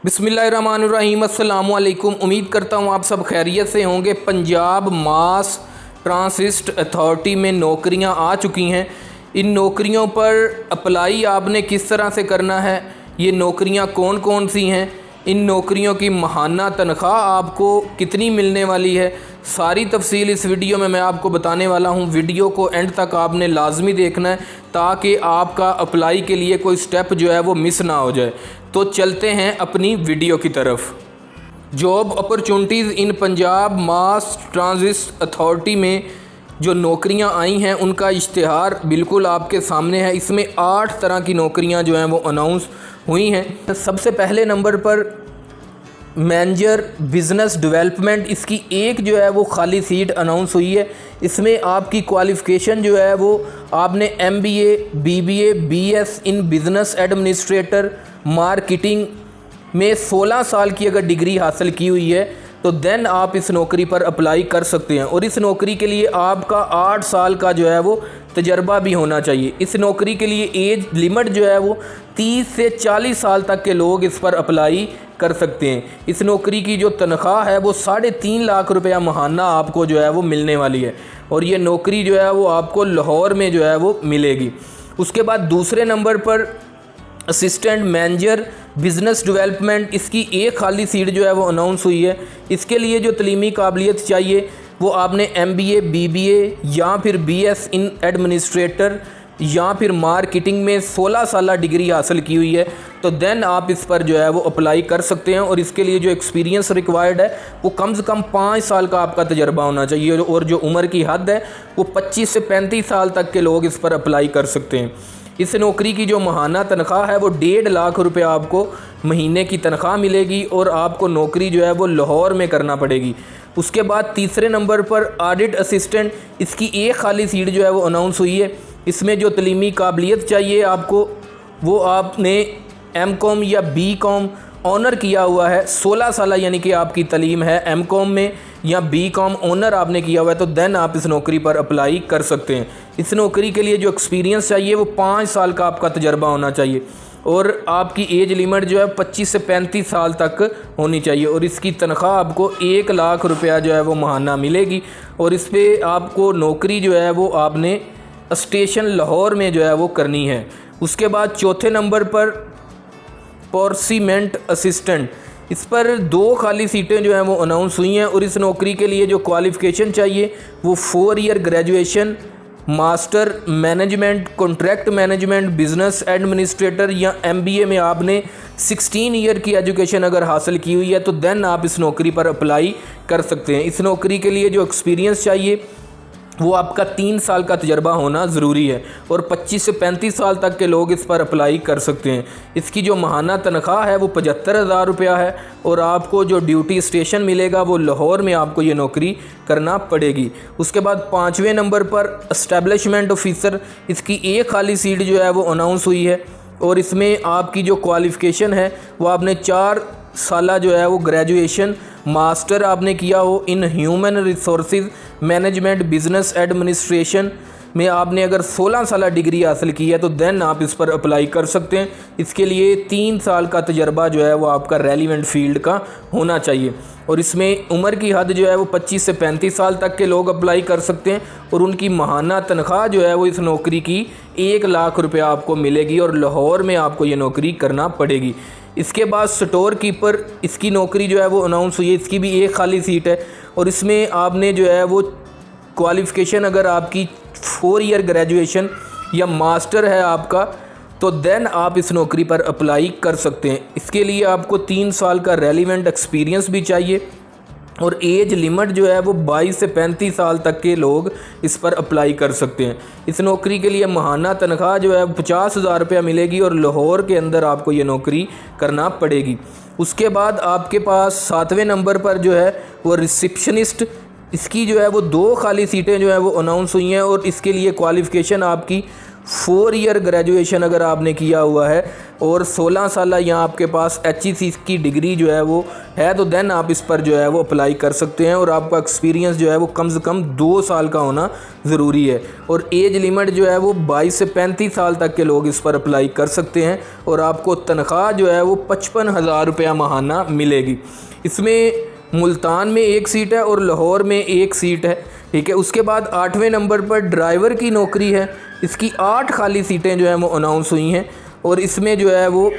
बिस्मिल्लाहिर्रहमानिर्रहीम अस्सलामु अलैकुम। उम्मीद करता हूँ आप सब खैरियत से होंगे। पंजाब मास ट्रांसिस्ट अथॉरिटी में नौकरियाँ आ चुकी हैं। इन नौकरियों पर अप्लाई आपने किस तरह से करना है, ये नौकरियाँ कौन कौन सी हैं, इन नौकरियों की माहाना तनख्वाह आपको कितनी मिलने वाली है, सारी तफसील इस वीडियो में मैं आपको बताने वाला हूं। वीडियो को एंड तक आपने लाजमी देखना है ताकि आपका अप्लाई के लिए कोई स्टेप जो है वो मिस ना हो जाए। तो चलते हैं अपनी वीडियो की तरफ। जॉब अपॉर्चुनिटीज़ इन पंजाब मास ट्रांसिट अथॉरिटी में जो नौकरियां आई हैं उनका इश्तिहार बिल्कुल आपके सामने है। इसमें 8 तरह की नौकरियां जो हैं वो अनाउंस हुई हैं। सबसे पहले नंबर पर मैनेजर बिज़नेस डेवलपमेंट, इसकी एक जो है वो खाली सीट अनाउंस हुई है। इसमें आपकी क्वालिफ़िकेशन जो है वो आपने MBA, BBA, BS इन बिज़नेस एडमिनिस्ट्रेटर मार्केटिंग में 16 साल की अगर डिग्री हासिल की हुई है तो देन आप इस नौकरी पर अप्लाई कर सकते हैं। और इस नौकरी के लिए आपका 8 साल का जो है वो तजर्बा भी होना चाहिए। इस नौकरी के लिए एज लिमिट जो है वो 30 से 40 साल तक के लोग इस पर अप्लाई कर सकते हैं। इस नौकरी की जो तनख्वाह है वो 3.5 लाख रुपया माहाना आपको जो है वो मिलने वाली है। और ये नौकरी जो है वो आपको लाहौर में जो है वो मिलेगी। उसके बाद दूसरे नंबर पर असिस्टेंट मैनेजर बिज़नेस डेवलपमेंट, इसकी एक खाली सीट जो है वो अनाउंस हुई है। इसके लिए जो तलीमी काबिलियत चाहिए वो आपने MBA, BBA या फिर BS इन एडमिनिस्ट्रेटर या फिर मार्केटिंग में 16 साल डिग्री हासिल की हुई है तो देन आप इस पर जो है वो अप्लाई कर सकते हैं। और इसके लिए जो एक्सपीरियंस रिक्वायर्ड है वो कम से कम 5 साल का आपका तजर्बा होना चाहिए। और जो उम्र की हद है वो 25 से 35 साल तक के लोग इस पर अप्लाई कर सकते हैं। इस नौकरी की जो माहाना तनख्वाह है वो 1.5 लाख रुपया आपको महीने की तनख्वाह मिलेगी और आपको नौकरी जो है वो लाहौर में करना पड़ेगी। उसके बाद तीसरे नंबर पर ऑडिट असिस्टेंट, इसकी एक खाली सीट जो है वो अनाउंस हुई है। इसमें जो तलीमी काबिलियत चाहिए आपको वो आपने MCOM या BCOM ऑनर किया हुआ है, 16 साल यानी कि आपकी तलीम है MCOM में या BCOM ऑनर आपने किया हुआ है तो देन आप इस नौकरी पर अप्लाई कर सकते हैं। इस नौकरी के लिए जो एक्सपीरियंस चाहिए वो 5 साल का आपका तजर्बा होना चाहिए और आपकी एज लिमिट जो है 25 से 35 साल तक होनी चाहिए। और इसकी तनख्वाह आपको 1 लाख रुपया जो है वो माहाना मिलेगी। और इस पर आपको नौकरी जो है वो आपने स्टेशन लाहौर में जो है वो करनी है। उसके बाद चौथे नंबर पर पोर्सीमेंट असिस्टेंट, इस पर 2 खाली सीटें जो हैं वो अनाउंस हुई हैं। और इस नौकरी के लिए जो क्वालिफ़िकेशन चाहिए वो 4 year graduation master management, contract management, business administrator या MBA में आपने 16 ईयर की एजुकेशन अगर हासिल की हुई है तो देन आप इस नौकरी पर अप्लाई कर सकते हैं। इस नौकरी के लिए जो एक्सपीरियंस चाहिए वो आपका 3 साल का तजर्बा होना ज़रूरी है और 25 से 35 साल तक के लोग इस पर अप्लाई कर सकते हैं। इसकी जो माहाना तनख्वाह है वो 75,000 रुपया है और आपको जो ड्यूटी स्टेशन मिलेगा वो लाहौर में आपको ये नौकरी करना पड़ेगी। उसके बाद 5वें नंबर पर एस्टेब्लिशमेंट ऑफिसर, इसकी एक खाली सीट जो है वो अनाउंस हुई है। और इसमें आपकी जो क्वालिफ़िकेशन है वो आपने 4 साल जो है वो ग्रेजुएशन मास्टर आपने किया हो in human resources management business administration में आपने अगर 16 साल डिग्री हासिल की है तो देन आप इस पर अप्लाई कर सकते हैं। इसके लिए 3 साल का तजर्बा जो है वो आपका रेलिवेंट फील्ड का होना चाहिए। और इसमें उम्र की हद जो है वो 25 से 35 साल तक के लोग अप्लाई कर सकते हैं। और उनकी माहाना तनख्वाह जो है वो इस नौकरी की 1 लाख रुपया आपको मिलेगी और लाहौर में आपको ये नौकरी करना पड़ेगी। इसके बाद स्टोर कीपर, इसकी नौकरी जो है वो अनाउंस हुई है। इसकी भी एक खाली सीट है और इसमें आपने जो है वो क्वालिफ़िकेशन अगर आपकी 4 ईयर ग्रेजुएशन या मास्टर है आपका तो देन आप इस नौकरी पर अप्लाई कर सकते हैं। इसके लिए आपको 3 साल का रेलिवेंट एक्सपीरियंस भी चाहिए और एज लिमिट जो है वो 22 से 35 साल तक के लोग इस पर अप्लाई कर सकते हैं। इस नौकरी के लिए माहाना तनख्वाह जो है 50,000 रुपया मिलेगी और लाहौर के अंदर आपको ये नौकरी करना पड़ेगी। उसके बाद आपके पास 7वें नंबर पर जो है वो रिसेप्शनिस्ट, इसकी जो है वो 2 खाली सीटें जो है वो अनाउंस हुई हैं। और इसके लिए क्वालिफ़िकेशन आपकी 4 ईयर ग्रेजुएशन अगर आपने किया हुआ है और 16 साल यहाँ आपके पास HEC की डिग्री जो है वो है, तो देन आप इस पर जो है वो अप्लाई कर सकते हैं। और आपका एक्सपीरियंस जो है वो कम से कम 2 साल का होना ज़रूरी है। और एज लिमिट जो है वो 22 से 35 साल तक के लोग इस पर अप्लाई कर सकते हैं। और आपको तनख्वाह जो है वो 55,000 रुपया माहाना मिलेगी। इसमें मुल्तान में 1 सीट है और लाहौर में 1 सीट है, ठीक है। उसके बाद 8वें नंबर पर ड्राइवर की नौकरी है। इसकी 8 खाली सीटें जो हैं वो अनाउंस हुई हैं। और इसमें जो है वो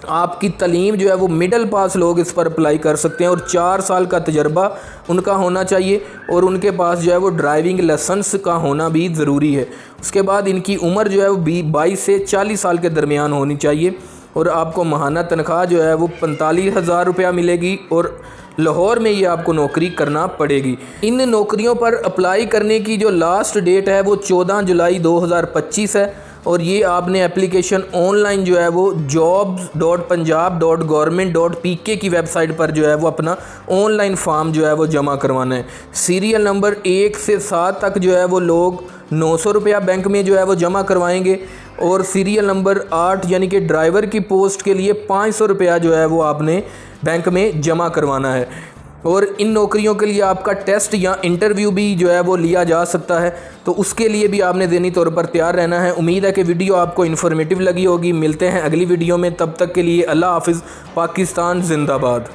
आपकी तलीम जो है वो मिडिल पास लोग इस पर अप्लाई कर सकते हैं और 4 साल का तजर्बा उनका होना चाहिए और उनके पास जो है वो ड्राइविंग लाइसेंस का होना भी ज़रूरी है। उसके बाद इनकी उम्र जो है वो 22 से 40 साल के दरमियान होनी चाहिए। और आपको माहाना तनख्वाह जो है वो 45,000 रुपया मिलेगी और लाहौर में ये आपको नौकरी करना पड़ेगी। इन नौकरियों पर अप्लाई करने की जो लास्ट डेट है वो 14 जुलाई 2025 है। और ये आपने एप्लीकेशन ऑनलाइन जो है वो jobs.punjab.government.pk की वेबसाइट पर जो है वो अपना ऑनलाइन फॉर्म जो है वो जमा करवाना है। सीरियल नंबर 1 से 7 तक जो है वो लोग 900 रुपया बैंक में जो है वो जमा करवाएंगे। और सीरियल नंबर 8 यानी कि ड्राइवर की पोस्ट के लिए 500 रुपया जो है वो आपने बैंक में जमा करवाना है। और इन नौकरियों के लिए आपका टेस्ट या इंटरव्यू भी जो है वो लिया जा सकता है, तो उसके लिए भी आपने ज़हनी तौर पर तैयार रहना है। उम्मीद है कि वीडियो आपको इन्फॉर्मेटिव लगी होगी। मिलते हैं अगली वीडियो में, तब तक के लिए अल्लाह हाफिज़। पाकिस्तान जिंदाबाद।